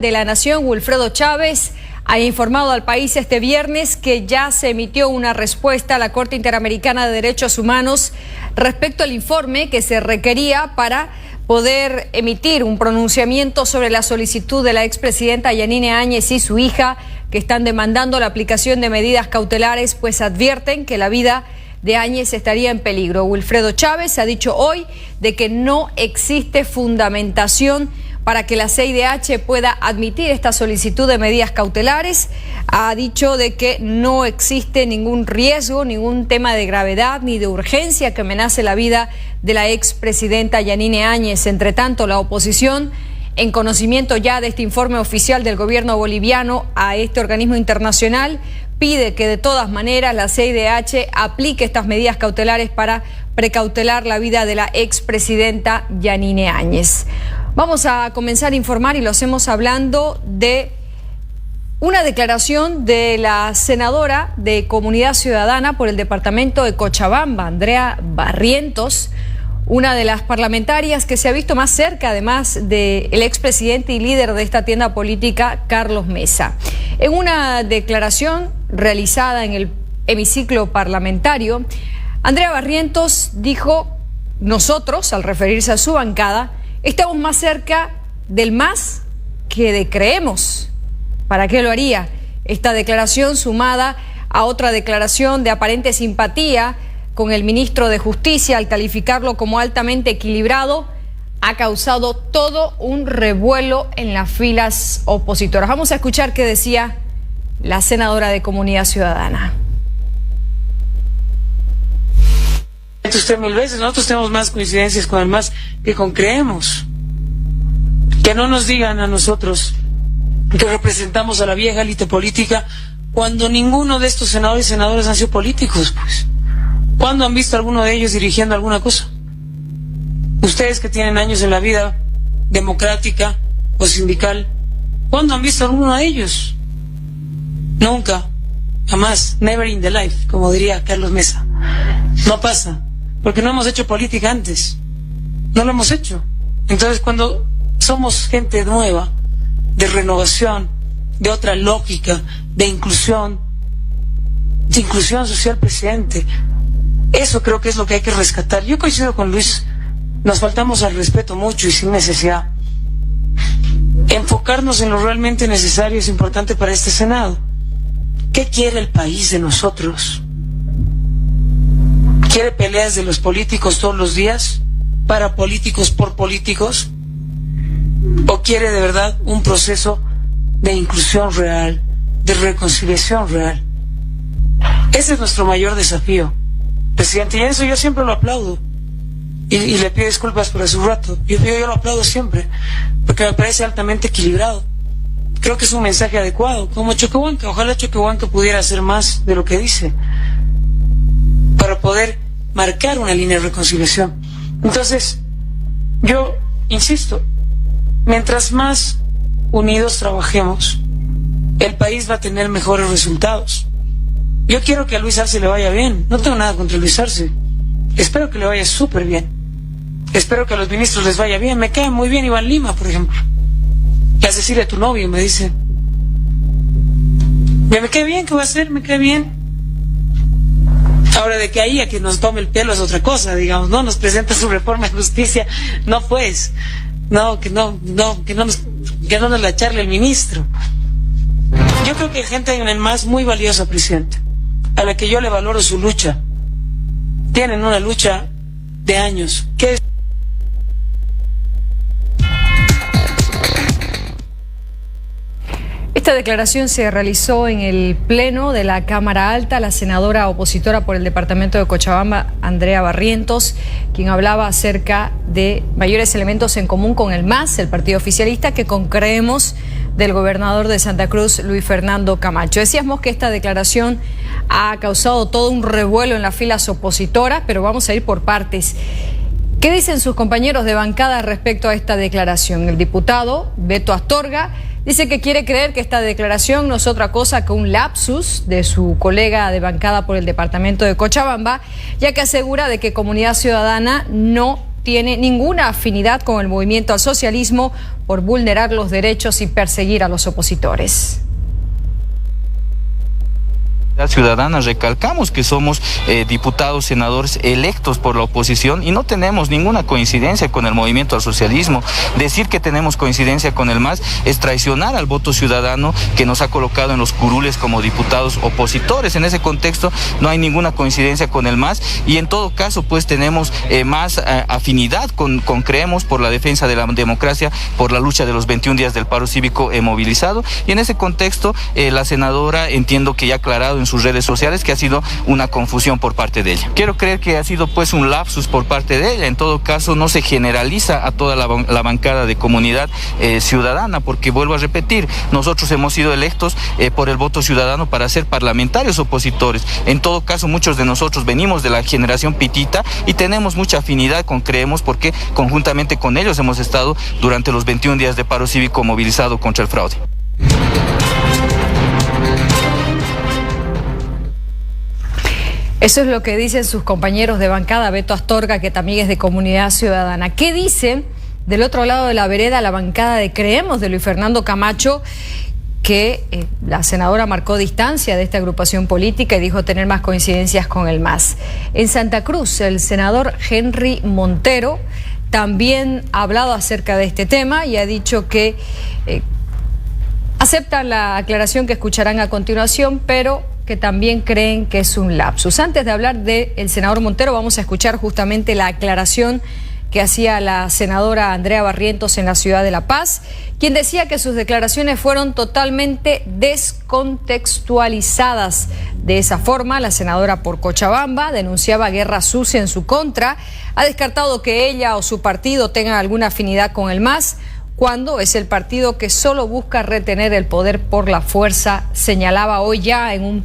De la Nación, Wilfredo Chávez, ha informado al país este viernes que ya se emitió una respuesta a la Corte Interamericana de Derechos Humanos respecto al informe que se requería para poder emitir un pronunciamiento sobre la solicitud de la expresidenta Yanine Áñez y su hija, que están demandando la aplicación de medidas cautelares, pues advierten que la vida de Áñez estaría en peligro. Wilfredo Chávez ha dicho hoy de que no existe fundamentación para que la CIDH pueda admitir esta solicitud de medidas cautelares. Ha dicho de que no existe ningún riesgo, ningún tema de gravedad ni de urgencia que amenace la vida de la expresidenta Yanine Áñez. Entre tanto, la oposición, en conocimiento ya de este informe oficial del gobierno boliviano a este organismo internacional, pide que de todas maneras la CIDH aplique estas medidas cautelares para precautelar la vida de la expresidenta Yanine Áñez. Vamos a comenzar a informar y lo hacemos hablando de una declaración de la senadora de Comunidad Ciudadana por el departamento de Cochabamba, Andrea Barrientos, una de las parlamentarias que se ha visto más cerca, además del expresidente y líder de esta tienda política, Carlos Mesa. En una declaración realizada en el hemiciclo parlamentario, Andrea Barrientos dijo: nosotros, al referirse a su bancada, estamos más cerca del MAS que de creemos. ¿Para qué lo haría? Esta declaración, sumada a otra declaración de aparente simpatía con el ministro de Justicia al calificarlo como altamente equilibrado, ha causado todo un revuelo en las filas opositoras. Vamos a escuchar qué decía la senadora de Comunidad Ciudadana. Usted mil veces, nosotros tenemos más coincidencias con el MAS que con creemos. Que no nos digan a nosotros que representamos a la vieja élite política cuando ninguno de estos senadores y senadoras han sido políticos, pues. ¿Cuándo han visto a alguno de ellos dirigiendo alguna cosa? Ustedes que tienen años en la vida democrática o sindical, ¿cuándo han visto a alguno de ellos? Nunca, jamás, never in the life, como diría Carlos Mesa. No pasa, porque no hemos hecho política antes, no lo hemos hecho. Entonces, cuando somos gente nueva, de renovación, de otra lógica, de inclusión social, presidente, eso creo que es lo que hay que rescatar. Yo coincido con Luis, nos faltamos al respeto mucho y sin necesidad. Enfocarnos en lo realmente necesario es importante para este Senado. ¿Qué quiere el país de nosotros? ¿Quiere peleas de los políticos todos los días? ¿Para políticos por políticos? ¿O quiere de verdad un proceso de inclusión real, de reconciliación real? Ese es nuestro mayor desafío, presidente, y eso yo siempre lo aplaudo. Y le pido disculpas por hace un rato. Yo lo aplaudo siempre, porque me parece altamente equilibrado. Creo que es un mensaje adecuado, como Choquehuanca. Ojalá Choquehuanca pudiera hacer más de lo que dice, para poder marcar una línea de reconciliación. Entonces, yo insisto, mientras más unidos trabajemos, el país va a tener mejores resultados. Yo quiero que a Luis Arce le vaya bien, no tengo nada contra Luis Arce, espero que le vaya súper bien, espero que a los ministros les vaya bien. Me cae muy bien Iván Lima, por ejemplo, y a Cecilia, tu novio, me dice, me cae bien, ¿qué va a hacer? Me cae bien. Ahora, de que ahí a que nos tome el pelo es otra cosa, digamos, no nos presenta su reforma de justicia, no pues, no, que no nos la charle el ministro. Yo creo que hay gente en el MAS muy valiosa, presidente, a la que yo le valoro su lucha. Tienen una lucha de años. ¿Qué es? Esta declaración se realizó en el pleno de la Cámara Alta. La senadora opositora por el departamento de Cochabamba, Andrea Barrientos, quien hablaba acerca de mayores elementos en común con el MAS, el partido oficialista, que con Creemos del gobernador de Santa Cruz, Luis Fernando Camacho. Decíamos que esta declaración ha causado todo un revuelo en las filas opositoras, pero vamos a ir por partes. ¿Qué dicen sus compañeros de bancada respecto a esta declaración? El diputado Beto Astorga dice que quiere creer que esta declaración no es otra cosa que un lapsus de su colega de bancada por el departamento de Cochabamba, ya que asegura de que Comunidad Ciudadana no tiene ninguna afinidad con el movimiento al socialismo por vulnerar los derechos y perseguir a los opositores. Ciudadana, recalcamos que somos diputados, senadores electos por la oposición y no tenemos ninguna coincidencia con el movimiento al socialismo. Decir que tenemos coincidencia con el MAS es traicionar al voto ciudadano que nos ha colocado en los curules como diputados opositores. En ese contexto no hay ninguna coincidencia con el MAS y en todo caso pues tenemos más afinidad con Creemos por la defensa de la democracia, por la lucha de los 21 días del paro cívico movilizado, y en ese contexto la senadora entiendo que ya ha aclarado en sus redes sociales que ha sido una confusión por parte de ella. Quiero creer que ha sido pues un lapsus por parte de ella. En todo caso no se generaliza a toda la bancada de Comunidad Ciudadana, porque vuelvo a repetir, nosotros hemos sido electos por el voto ciudadano para ser parlamentarios opositores. En todo caso muchos de nosotros venimos de la generación pitita y tenemos mucha afinidad con Creemos porque conjuntamente con ellos hemos estado durante los 21 días de paro cívico movilizado contra el fraude. Eso es lo que dicen sus compañeros de bancada, Beto Astorga, que también es de Comunidad Ciudadana. ¿Qué dicen del otro lado de la vereda la bancada de Creemos de Luis Fernando Camacho, que la senadora marcó distancia de esta agrupación política y dijo tener más coincidencias con el MAS? En Santa Cruz, el senador Henry Montero también ha hablado acerca de este tema y ha dicho que aceptan la aclaración que escucharán a continuación, pero que también creen que es un lapsus. Antes de hablar del senador Montero, vamos a escuchar justamente la aclaración que hacía la senadora Andrea Barrientos en la ciudad de La Paz, quien decía que sus declaraciones fueron totalmente descontextualizadas. De esa forma, la senadora por Cochabamba denunciaba guerra sucia en su contra, ha descartado que ella o su partido tengan alguna afinidad con el MAS, cuando es el partido que solo busca retener el poder por la fuerza, señalaba hoy ya en un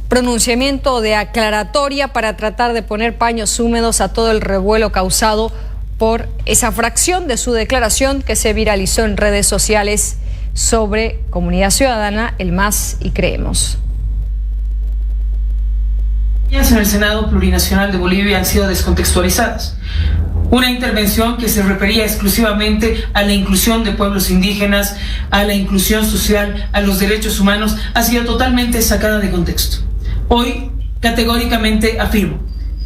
pronunciamiento de aclaratoria para tratar de poner paños húmedos a todo el revuelo causado por esa fracción de su declaración que se viralizó en redes sociales sobre Comunidad Ciudadana, el MAS y Creemos. En el Senado Plurinacional de Bolivia han sido descontextualizadas. Una intervención que se refería exclusivamente a la inclusión de pueblos indígenas, a la inclusión social, a los derechos humanos, ha sido totalmente sacada de contexto. Hoy, categóricamente afirmo,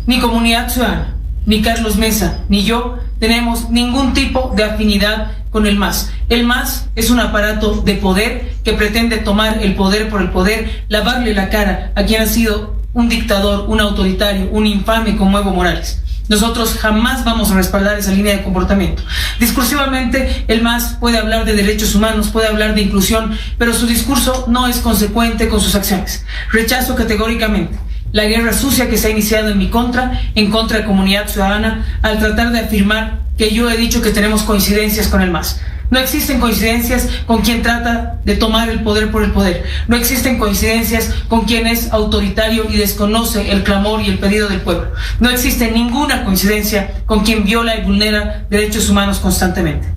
ni Comunidad Ciudadana, ni Carlos Mesa, ni yo tenemos ningún tipo de afinidad con el MAS. El MAS es un aparato de poder que pretende tomar el poder por el poder, lavarle la cara a quien ha sido un dictador, un autoritario, un infame como Evo Morales. Nosotros jamás vamos a respaldar esa línea de comportamiento. Discursivamente, el MAS puede hablar de derechos humanos, puede hablar de inclusión, pero su discurso no es consecuente con sus acciones. Rechazo categóricamente la guerra sucia que se ha iniciado en contra de Comunidad Ciudadana, al tratar de afirmar que yo he dicho que tenemos coincidencias con el MAS. No existen coincidencias con quien trata de tomar el poder por el poder. No existen coincidencias con quien es autoritario y desconoce el clamor y el pedido del pueblo. No existe ninguna coincidencia con quien viola y vulnera derechos humanos constantemente.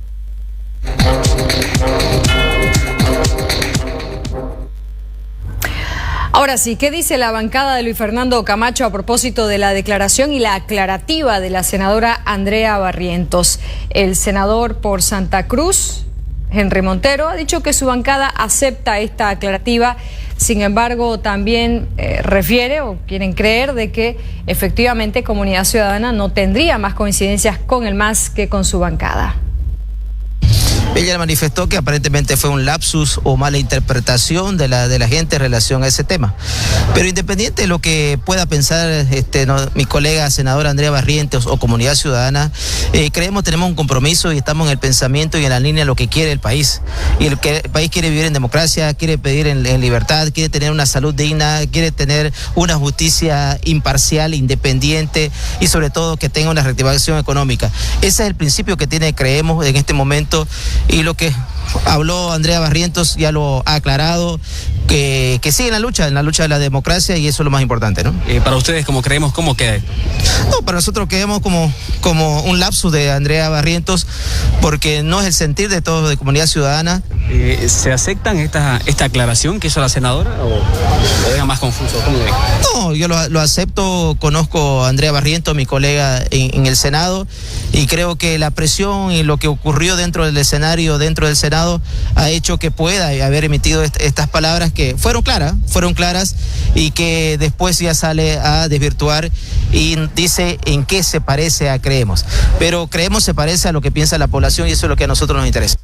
Ahora sí, ¿qué dice la bancada de Luis Fernando Camacho a propósito de la declaración y la aclarativa de la senadora Andrea Barrientos? El senador por Santa Cruz, Henry Montero, ha dicho que su bancada acepta esta aclarativa. Sin embargo, también refiere o quieren creer de que efectivamente Comunidad Ciudadana no tendría más coincidencias con el MAS que con su bancada. Ella manifestó que aparentemente fue un lapsus o mala interpretación de la gente en relación a ese tema. Pero independiente de lo que pueda pensar mi colega senadora Andrea Barrientos o Comunidad Ciudadana, tenemos un compromiso y estamos en el pensamiento y en la línea de lo que quiere el país. Y el país quiere vivir en democracia, quiere pedir en libertad, quiere tener una salud digna, quiere tener una justicia imparcial, independiente y sobre todo que tenga una reactivación económica. Ese es el principio que Creemos en este momento. Y lo que habló Andrea Barrientos ya lo ha aclarado. que sigue en la lucha de la democracia, y eso es lo más importante, ¿no? Para ustedes, ¿cómo creemos? ¿Cómo queda esto? No, para nosotros quedamos como un lapsus de Andrea Barrientos, porque no es el sentir de todos de Comunidad Ciudadana. ¿Se aceptan esta aclaración que hizo la senadora o lo deja más confuso? ¿Cómo ven? No, yo lo acepto, conozco a Andrea Barrientos, mi colega en el Senado, y creo que la presión y lo que ocurrió dentro del escenario, dentro del Senado, ha hecho que pueda haber emitido estas palabras que fueron claras y que después ya sale a desvirtuar y dice en qué se parece a Creemos. Pero Creemos se parece a lo que piensa la población, y eso es lo que a nosotros nos interesa.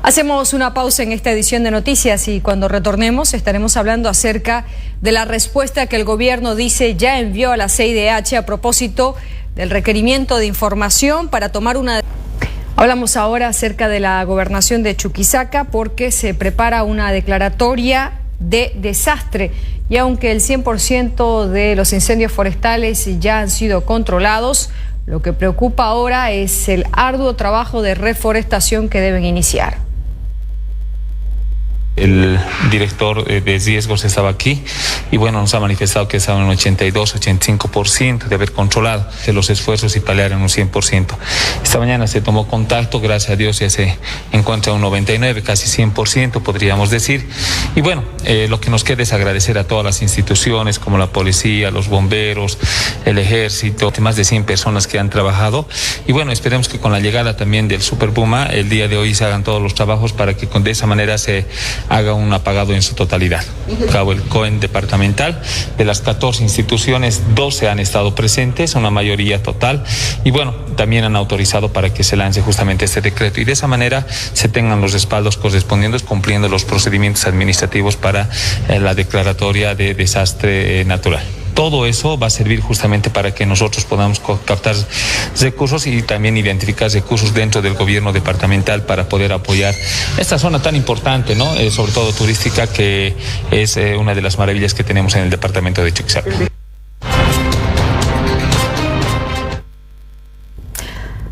Hacemos una pausa en esta edición de noticias y cuando retornemos estaremos hablando acerca de la respuesta que el gobierno dice ya envió a la CIDH a propósito del requerimiento de información para tomar una... Hablamos ahora acerca de la gobernación de Chuquisaca porque se prepara una declaratoria de desastre, y aunque el 100% de los incendios forestales ya han sido controlados, lo que preocupa ahora es el arduo trabajo de reforestación que deben iniciar. El director de riesgos estaba aquí y bueno, nos ha manifestado que estaba en un 82-85% de haber controlado los esfuerzos y paliar en un 100%. Esta mañana se tomó contacto, gracias a Dios ya se encuentra un 99%, casi 100% podríamos decir. Y bueno, lo que nos queda es agradecer a todas las instituciones como la policía, los bomberos, el ejército, más de 100 personas que han trabajado. Y bueno, esperemos que con la llegada también del Super Puma, el día de hoy se hagan todos los trabajos para que de esa manera se haga un apagado en su totalidad. Cabo el COEN departamental, de las 14 instituciones, 12 han estado presentes, una mayoría total, y bueno, también han autorizado para que se lance justamente este decreto y de esa manera se tengan los respaldos correspondientes cumpliendo los procedimientos administrativos para la declaratoria de desastre natural. Todo eso va a servir justamente para que nosotros podamos captar recursos y también identificar recursos dentro del gobierno departamental para poder apoyar esta zona tan importante, ¿no? Sobre todo turística, que es una de las maravillas que tenemos en el departamento de Chuquisaca.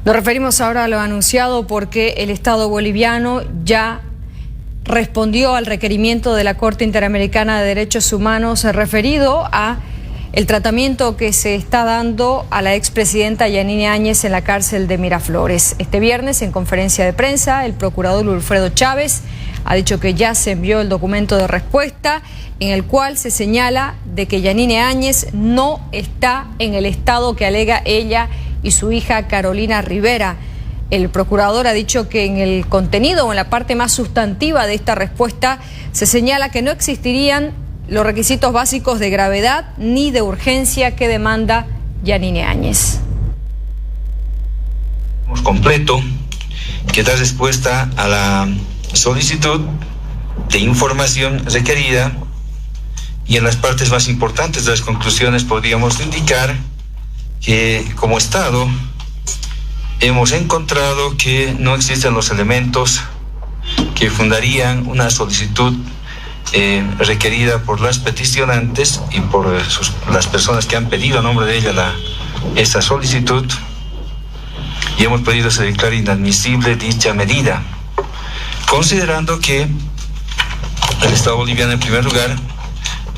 Nos referimos ahora a lo anunciado porque el Estado boliviano ya respondió al requerimiento de la Corte Interamericana de Derechos Humanos referido a el tratamiento que se está dando a la expresidenta Yanine Áñez en la cárcel de Miraflores. Este viernes, en conferencia de prensa, el procurador Wilfredo Chávez ha dicho que ya se envió el documento de respuesta en el cual se señala de que Yanine Áñez no está en el estado que alega ella y su hija Carolina Rivera. El procurador ha dicho que en el contenido o en la parte más sustantiva de esta respuesta se señala que no existirían los requisitos básicos de gravedad ni de urgencia que demanda Yanine Áñez. Completo que da respuesta a la solicitud de información requerida, y en las partes más importantes de las conclusiones podríamos indicar que como Estado hemos encontrado que no existen los elementos que fundarían una solicitud requerida por las peticionantes y por las personas que han pedido a nombre de ella esta solicitud, y hemos pedido se declare inadmisible dicha medida, considerando que el Estado boliviano en primer lugar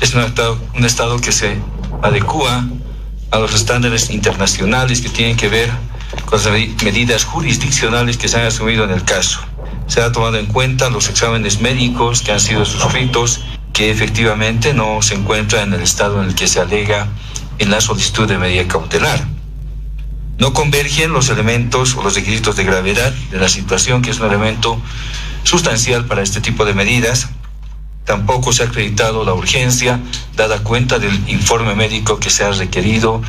es un Estado que se adecúa a los estándares internacionales que tienen que ver con las medidas jurisdiccionales que se han asumido en el caso. Se ha tomado en cuenta los exámenes médicos que han sido suscritos, que efectivamente no se encuentran en el estado en el que se alega en la solicitud de medida cautelar. No convergen los elementos o los requisitos de gravedad de la situación, que es un elemento sustancial para este tipo de medidas. Tampoco se ha acreditado la urgencia, dada cuenta del informe médico que se ha requerido.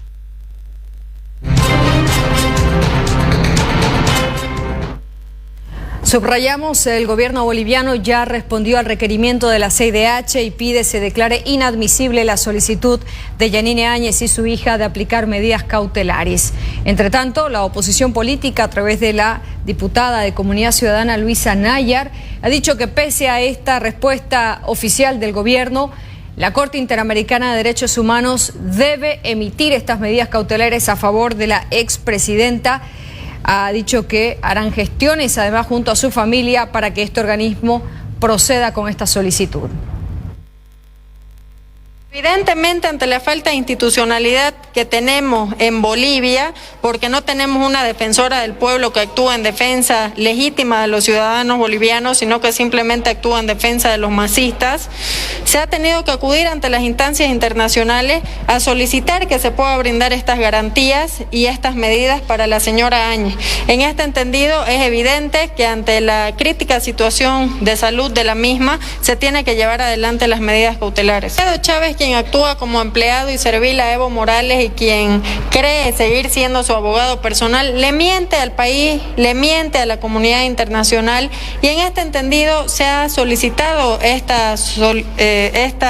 Subrayamos, el gobierno boliviano ya respondió al requerimiento de la CIDH y pide se declare inadmisible la solicitud de Yanine Áñez y su hija de aplicar medidas cautelares. Entre tanto, la oposición política, a través de la diputada de Comunidad Ciudadana Luisa Nayar, ha dicho que pese a esta respuesta oficial del gobierno, La Corte Interamericana de Derechos Humanos debe emitir estas medidas cautelares a favor de la expresidenta. Ha dicho que harán gestiones, además, junto a su familia para que este organismo proceda con esta solicitud. Evidentemente, ante la falta de institucionalidad que tenemos en Bolivia, porque no tenemos una defensora del pueblo que actúa en defensa legítima de los ciudadanos bolivianos, sino que simplemente actúa en defensa de los masistas, se ha tenido que acudir ante las instancias internacionales a solicitar que se pueda brindar estas garantías y estas medidas para la señora Áñez. En este entendido, es evidente que ante la crítica situación de salud de la misma, se tiene que llevar adelante las medidas cautelares. Edo Chávez, quien actúa como empleado y servil a Evo Morales y quien cree seguir siendo su abogado personal, le miente al país, le miente a la comunidad internacional, y en este entendido se ha solicitado estas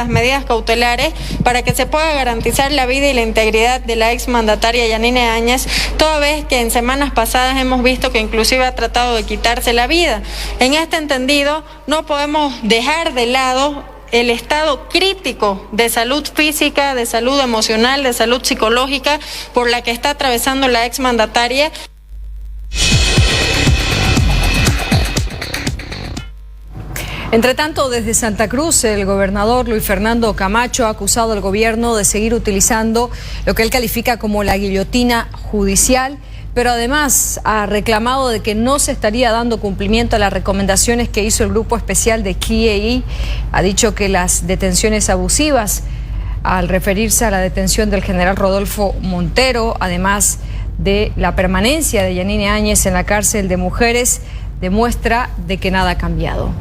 medidas cautelares para que se pueda garantizar la vida y la integridad de la exmandataria Yanine Áñez, toda vez que en semanas pasadas hemos visto que inclusive ha tratado de quitarse la vida. En este entendido no podemos dejar de lado el estado crítico de salud física, de salud emocional, de salud psicológica por la que está atravesando la exmandataria. Entre tanto, desde Santa Cruz, el gobernador Luis Fernando Camacho ha acusado al gobierno de seguir utilizando lo que él califica como la guillotina judicial, pero además ha reclamado de que no se estaría dando cumplimiento a las recomendaciones que hizo el Grupo Especial de CIEI. Ha dicho que las detenciones abusivas, al referirse a la detención del general Rodolfo Montero, además de la permanencia de Yanine Áñez en la cárcel de mujeres, demuestra de que nada ha cambiado.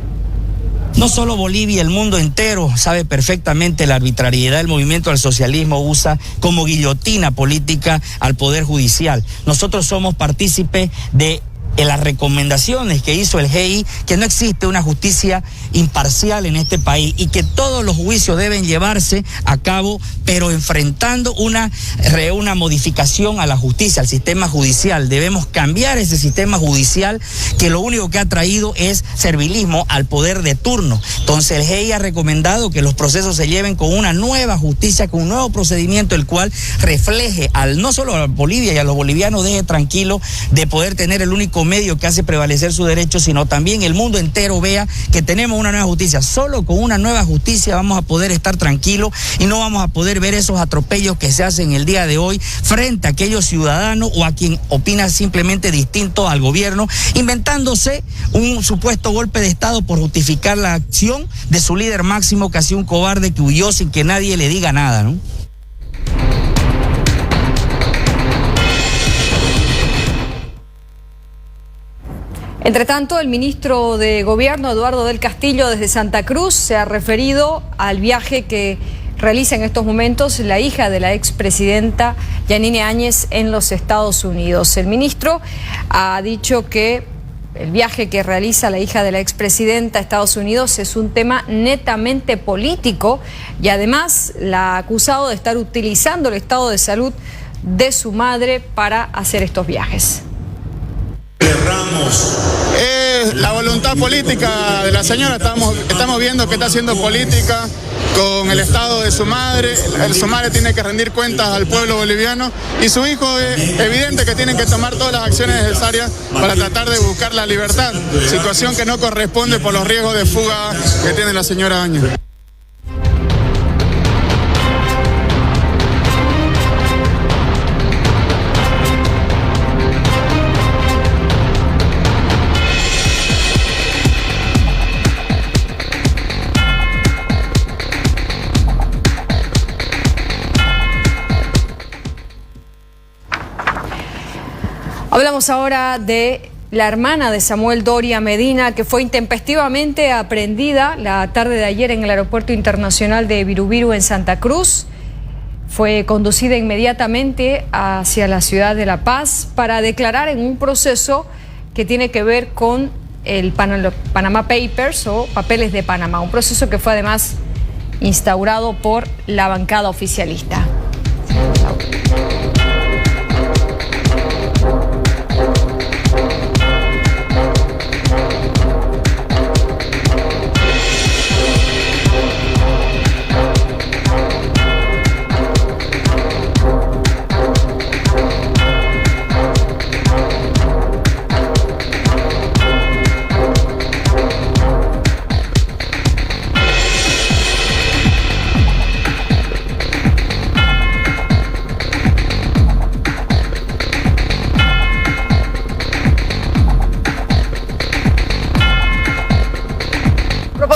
No solo Bolivia, el mundo entero sabe perfectamente la arbitrariedad del movimiento al socialismo usa como guillotina política al Poder Judicial. Nosotros somos partícipes de las recomendaciones que hizo el GI, que no existe una justicia imparcial en este país y que todos los juicios deben llevarse a cabo, pero enfrentando una modificación a la justicia, al sistema judicial. Debemos cambiar ese sistema judicial que lo único que ha traído es servilismo al poder de turno. Entonces el GI ha recomendado que los procesos se lleven con una nueva justicia, con un nuevo procedimiento, el cual refleje no solo a Bolivia y a los bolivianos deje tranquilo de poder tener el único medio que hace prevalecer sus derechos, sino también el mundo entero vea que tenemos una nueva justicia. Solo con una nueva justicia vamos a poder estar tranquilos y no vamos a poder ver esos atropellos que se hacen el día de hoy frente a aquellos ciudadanos o a quien opina simplemente distinto al gobierno, inventándose un supuesto golpe de Estado por justificar la acción de su líder máximo, que ha sido un cobarde que huyó sin que nadie le diga nada, ¿no? Entre tanto, el ministro de Gobierno, Eduardo del Castillo, desde Santa Cruz, se ha referido al viaje que realiza en estos momentos la hija de la expresidenta Yanine Áñez en los Estados Unidos. El ministro ha dicho que el viaje que realiza la hija de la expresidenta a Estados Unidos es un tema netamente político y además la ha acusado de estar utilizando el estado de salud de su madre para hacer estos viajes. La voluntad política de la señora, estamos viendo que está haciendo política con el estado de su madre. Su madre tiene que rendir cuentas al pueblo boliviano y su hijo es evidente que tienen que tomar todas las acciones necesarias para tratar de buscar la libertad, situación que no corresponde por los riesgos de fuga que tiene la señora Áñez. Hablamos ahora de la hermana de Samuel Doria Medina, que fue intempestivamente aprehendida la tarde de ayer en el Aeropuerto Internacional de Virubiru en Santa Cruz. Fue conducida inmediatamente hacia la ciudad de La Paz para declarar en un proceso que tiene que ver con el Panama Papers o Papeles de Panamá, un proceso que fue además instaurado por la bancada oficialista.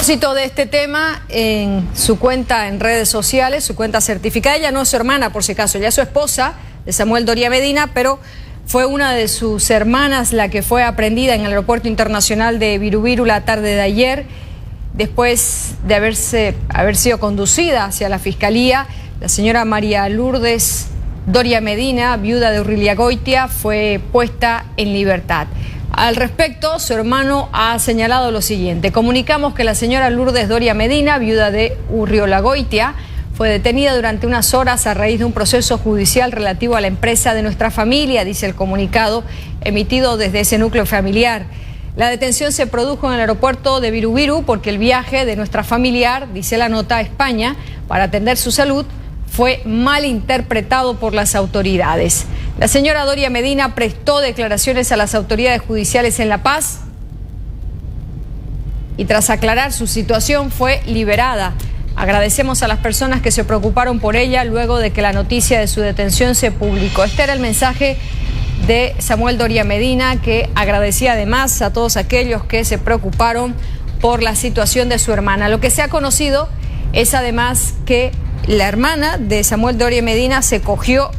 propósito de este tema, en su cuenta en redes sociales, su cuenta certificada, ella no es su hermana por si acaso, ella es su esposa de Samuel Doria Medina, pero fue una de sus hermanas la que fue aprehendida en el aeropuerto internacional de Viru la tarde de ayer, después de haber sido conducida hacia la fiscalía. La señora María Lourdes Doria Medina, viuda de Urriliagoitia, fue puesta en libertad. Al respecto, su hermano ha señalado lo siguiente: comunicamos que la señora Lourdes Doria Medina, viuda de Urriliagoitia, fue detenida durante unas horas a raíz de un proceso judicial relativo a la empresa de nuestra familia, dice el comunicado emitido desde ese núcleo familiar. La detención se produjo en el aeropuerto de Viru porque el viaje de nuestra familiar, dice la nota, a España para atender su salud fue mal interpretado por las autoridades. La señora Doria Medina prestó declaraciones a las autoridades judiciales en La Paz y tras aclarar su situación fue liberada. Agradecemos a las personas que se preocuparon por ella luego de que la noticia de su detención se publicó. Este era el mensaje de Samuel Doria Medina, que agradecía además a todos aquellos que se preocuparon por la situación de su hermana. Lo que se ha conocido es además que la hermana de Samuel Doria Medina se acogió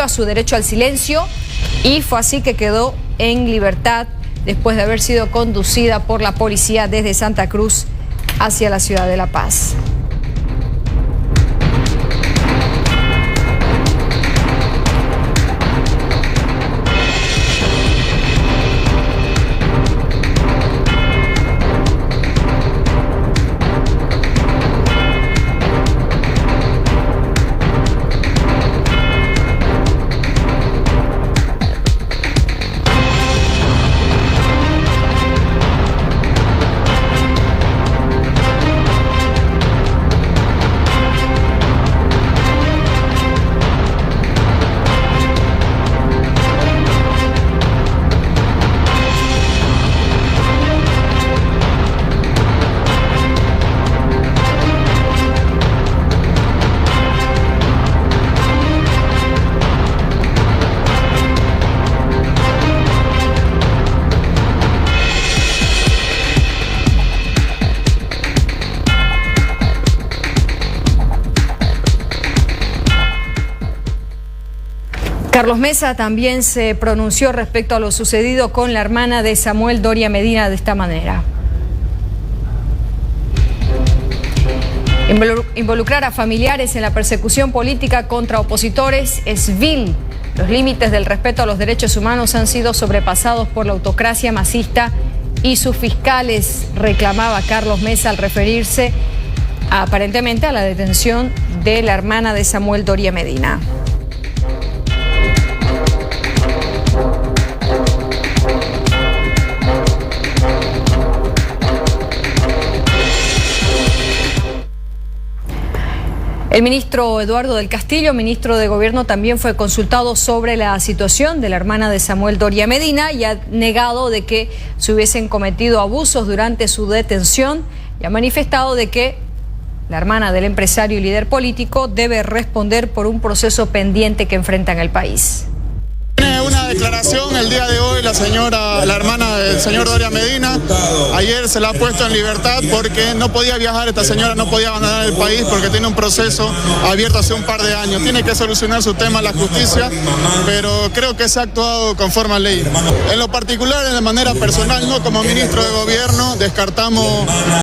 a su derecho al silencio y fue así que quedó en libertad después de haber sido conducida por la policía desde Santa Cruz hacia la ciudad de La Paz. Carlos Mesa también se pronunció respecto a lo sucedido con la hermana de Samuel Doria Medina de esta manera. Involucrar a familiares en la persecución política contra opositores es vil. Los límites del respeto a los derechos humanos han sido sobrepasados por la autocracia masista y sus fiscales, reclamaba Carlos Mesa al referirse aparentemente a la detención de la hermana de Samuel Doria Medina. El ministro Eduardo del Castillo, ministro de Gobierno, también fue consultado sobre la situación de la hermana de Samuel Doria Medina y ha negado de que se hubiesen cometido abusos durante su detención y ha manifestado de que la hermana del empresario y líder político debe responder por un proceso pendiente que enfrenta en el país. Tiene una declaración el día de hoy la hermana del señor Doria Medina. Ayer se la ha puesto en libertad porque no podía viajar, esta señora no podía abandonar el país porque tiene un proceso abierto hace un par de años. Tiene que solucionar su tema la justicia, pero creo que se ha actuado conforme a ley. En lo particular, de manera personal, no como ministro de Gobierno, descartamos